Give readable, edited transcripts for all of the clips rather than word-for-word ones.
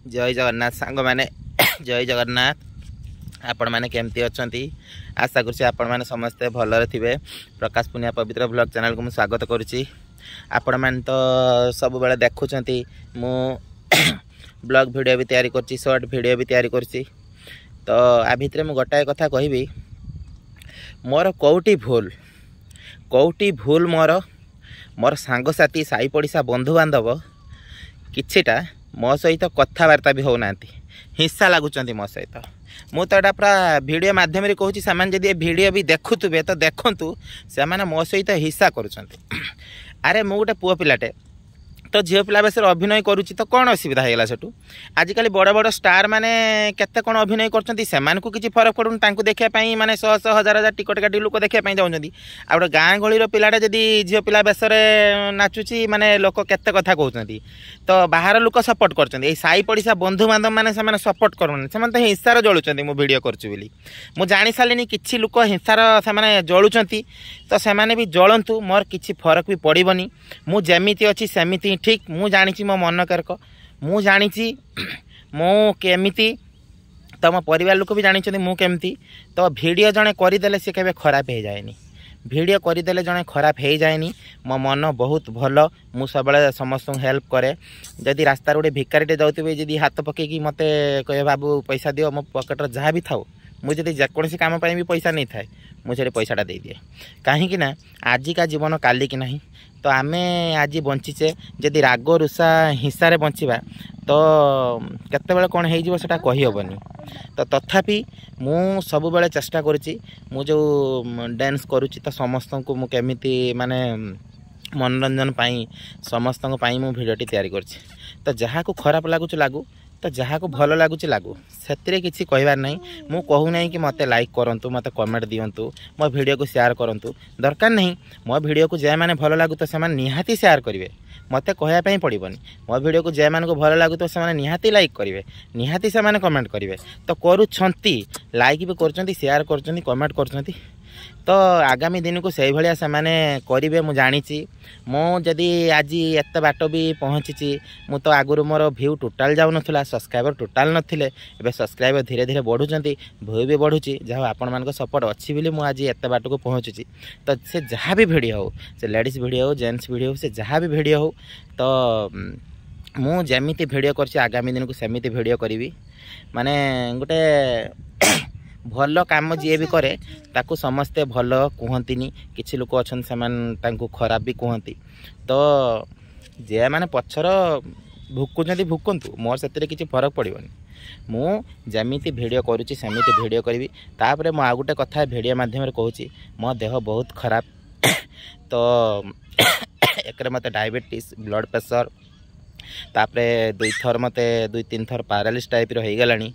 जय जगन्नाथ सांग मैंने जय जगन्नाथ। आपण मैंने केमती अच्छी आशा करुँच आपण मैंने समस्ते भलरे थे। प्रकाश पुनिया पवित्र ब्लॉग चैनल को मुझे स्वागत करुँची। आपण मैंने तो सब बेले देखुं मु ब्लॉग वीडियो भी तैयारी करछि, शॉर्ट वीडियो भी तैयारी करछि। तो आ भितर मु गोटाए कथा कहबी, मोर कौटी भूल मोर सांगसाथी साई पड़िशा बंधु बांधव किछिटा मो सहित कथबार्ता भी होना, हिंसा लगुंट मो सहित। मु तो यहाँ पूरा वीडियो माध्यम कहूँ से जदि वीडियो भी देखुवे तो देखु से मो सहित हिंसा करुँच। अरे मु गोटे पुओ पिलाटे तो झील पिला बेस अभिनय करुच्ची तो कौन असुविधा होगा सेठू। आजिकल बड़ बड़ स्टार मैंने केते कौन अभिनय कर किसी फरक पड़ून, देखापी माने शह शह हजार हजार टिकट काटी लोक देखापी जाऊँगी। आ गोटे गाँ गहलीर पिलाटे जदि झील पिला बेस नाचुची माने लोक केते कथा कहते तो बाहर लोक सपोर्ट कर साई पड़िशा बंधु बांधव मैंने सपोर्ट करूँ तो हिंसार जलुंट। मु वीडियो करी मु जानी सारे कि लोक हिंसार से जलुंट तो से भी जलतु, मोर किसी फरक भी पड़ोनी। मु जमीती अच्छी सेमिति ठीक मु जानी मो मन कर्क मु जानी मु केमिति तो मो परिवार लोक भी जानी मु केमती। तो वीडियो जड़े करदे सी के खराब हो जाएनी, वीडियो करदे जड़े खराब हो जाएनी। मो मन बहुत भल, मु सब समस्त हेल्प करे। जदि रास्तार गोटे भिकारीटे जाऊे जदि हाथ पकईकि मत कहे बाबू पैसा दियो, मो पकेट जहाँ भी थाऊ मुझे जेकोसी कम भी पैसा नहीं थाए मुझे पैसाटा दे दिए। कहीं आजिका जीवन काली की नहीं। तो आमे आज बंचीचे जदि राग रुषा हिंसा बंचवा तो केतबेले कौन हो सेटा कही हेबनी। तो तथापि मु सब बेले चेष्टा करुच्ची मु जो डांस करुच्ची तो समस्त को मु केमिति माने मनोरंजन पाई समस्त मु भिडियोटी तैयारी करछि। तो जहाँ को खराब लगुच लागू, तो जहाँ को भल लगुच लागू, से किसी कहबार नहीं। मु कहूना कि मत लाइक करंतु, मत कमेंट दियंतु, मो वीडियो को शेयर करंतु, दरकार नहीं। मो वीडियो को जे माने भल लागू तो से निहाती शेयर करेंगे, मत कहवाई पड़ोनी। मो वीडियो को जे माने भल लागू तो से निहाती लाइक करेंगे, निहाती से कमेंट करेंगे। तो करुँच लाइक भी कर शेयर कर कमेंट कर। तो आगामी दिन को से भाया से करेंगे मु जानी। मुझे आज एत बाट भी पहुँची मु तो आगुरी मोर व्यू टोटाल जाऊन, सब्सक्राइबर टोटाल नथिले, एबे सब्सक्राइबर धीरे धीरे बढ़ुंट, व्यू भी बढ़ुची। जहाँ आपण मान सपोर्ट अच्छी बोली मु आज एत बाट को पहुँची। तो से जहाँ भी वीडियो हो, से लेडीज वीडियो हो, जेंट्स वीडियो हो, से जहाँ भी वीडियो हो, तो मु जमीती वीडियो कर आगामी दिन को सेमिति वीडियो करी। माने गोटे भल काम जी भी करे ताकू समस्ते भल कहती, किसी लोक अच्छा से खराब भी कहती। तो जे मैंने पछर भुकुंट भुकंतु, मोर से किसी फरक पड़ोनी। मु जमीती वीडियो करुच्ची सेमिति वीडियो करी। तापर मु आ गोटे कथा वीडियो माध्यम कहूँ, मो देह बहुत खराब। तो एक मत डायबिटीज, ब्लड प्रेशर, तापर दुई थर मत दुई तीन थर पैरालिसिस टाइप हो गलानी।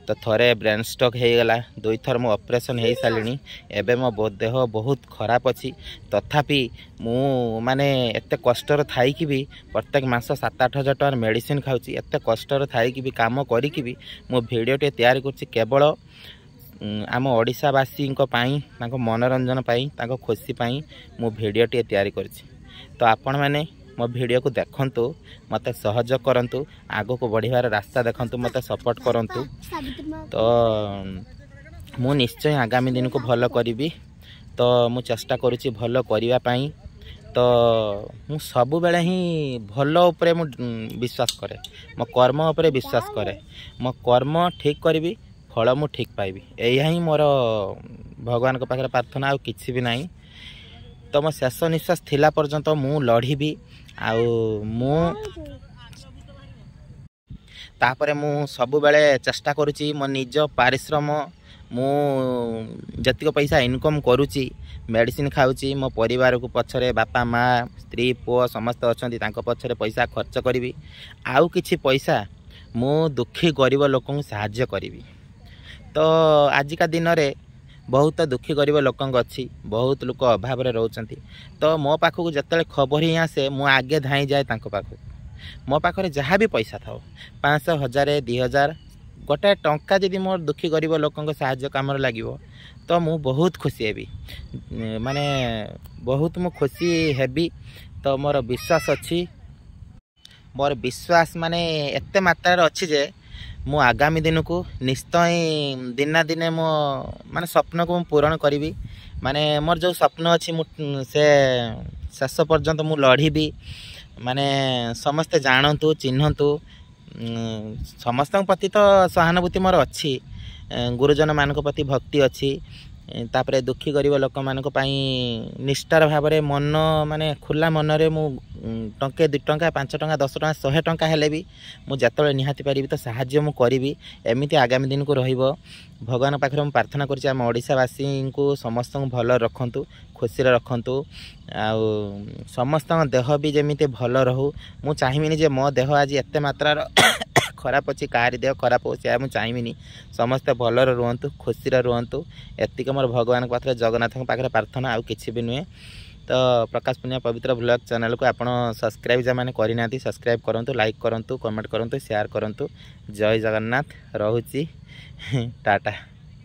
तो थरे ब्रेन स्ट्रोक हो गला, दुई थर मो ऑपरेशन हो सारे। एबे मो देह बहुत खराब अच्छी। तथापि मु माने एत कष्टर थाई कि भी प्रत्येक मास 7-8 हजार टकर मेडिसिन खाऊँ। एत कष्टर थाई कि भी काम करी भी मो वीडियोटे तैयारी करछि केवल आम ओडिशावासी मनोरंजन पाई, तांको खुशी पाई मो वीडियोटे तैयारी करछि। तो आपण मैंने मो वीडियो को देखंतु, मत सहयोग करंतु, आगो को बढ़िवार रास्ता देखंतु, मत सपोर्ट करंतु। तो मु निश्चय आगामी दिन को भल करी। तो मु चेष्टा करुच्ची भल करने पाई। तो मु सबु बेले ही भल उपरे मु विश्वास करे, मो कर्म उपरे विश्वास करे। मो कर्म ठीक करी, फल मु ठीक पाइबी, यही ही मोर भगवान को पाखरे प्रार्थना, आ किछि भी नहीं। तो मो शेष निश्वास थिला पर्यंत मु लढ़ी। तापरे मु सबु बेले चेष्टा करुच्ची मो निज पारिश्रम मु जतिक पैसा इनकम करुच्ची, मेडिसिन खाऊँची, मो परिवार को पछरे बापा माँ स्त्री पुओ समस्त अच्छी पछरे पैसा खर्च करी। आउ किछि पैसा मु दुखी गरीब लोक साहाय्य करी। तो आजिका दिन रे बहुत दुखी गरीब लोक अच्छी, बहुत लोक अभाव रोचंती। तो मो पाखक जिते खबर ही आसे मु आगे धाई जाए पाखक। मो पाखे जहाँ भी पैसा था 500, 1000, 2000 गोटे टंका जदि मोर दुखी गरीब लोक साहाय्य काम लगे तो मु बहुत खुशी हेबी, माने बहुत मु खुशी हेबी। तो मोर विश्वास अच्छी मोर विश्वास माने एते मात्रा अच्छी जे मु आगामी दिन को निश्चय दिन दिने मो माने स्वप्न को पूरण करी माने मोर जो स्वप्न अच्छी से शेष पर्यंत मु लढ़ी माने समस्ते जानतु चिन्हतु समस्त प्रति तो सहानुभूति मोर अच्छी गुरुजन मान प्रति भक्ति अच्छी तापरे दुखी गरीब लोक मान निष्ठार भाव में मन माने खुला मन रे मु टंके 2 टंका 5 टंका 10 टंका 100 टंका हेले भी मु जतले निहाती पारिबी तो साहाय्य मु करिबी एमिति आगामी दिन को रहिबो भगवान पाखरे मु प्रार्थना करछि हम ओडिसावासी को समस्त भल रखंतु खुशी रखंतु आ समस्त देह भी जमिते भल रहू मु चाहिबिनी जे मो देह आज एते मात्रा खराब अच्छी कार देह खराब हो चाहिए समस्ते भल रुहतु खुशी रुहतु एतिक मोर भगवान पाखे जगन्नाथ पाखे प्रार्थना आउ किसी भी नुहे तो प्रकाश पुनिया पवित्र ब्लॉग चैनल को आप सब्सक्राइब जो मैंने करना सब्सक्राइब करूँ लाइक करूँ कमेंट करूँ शेयर करूँ जय जगन्नाथ रोची टाटा।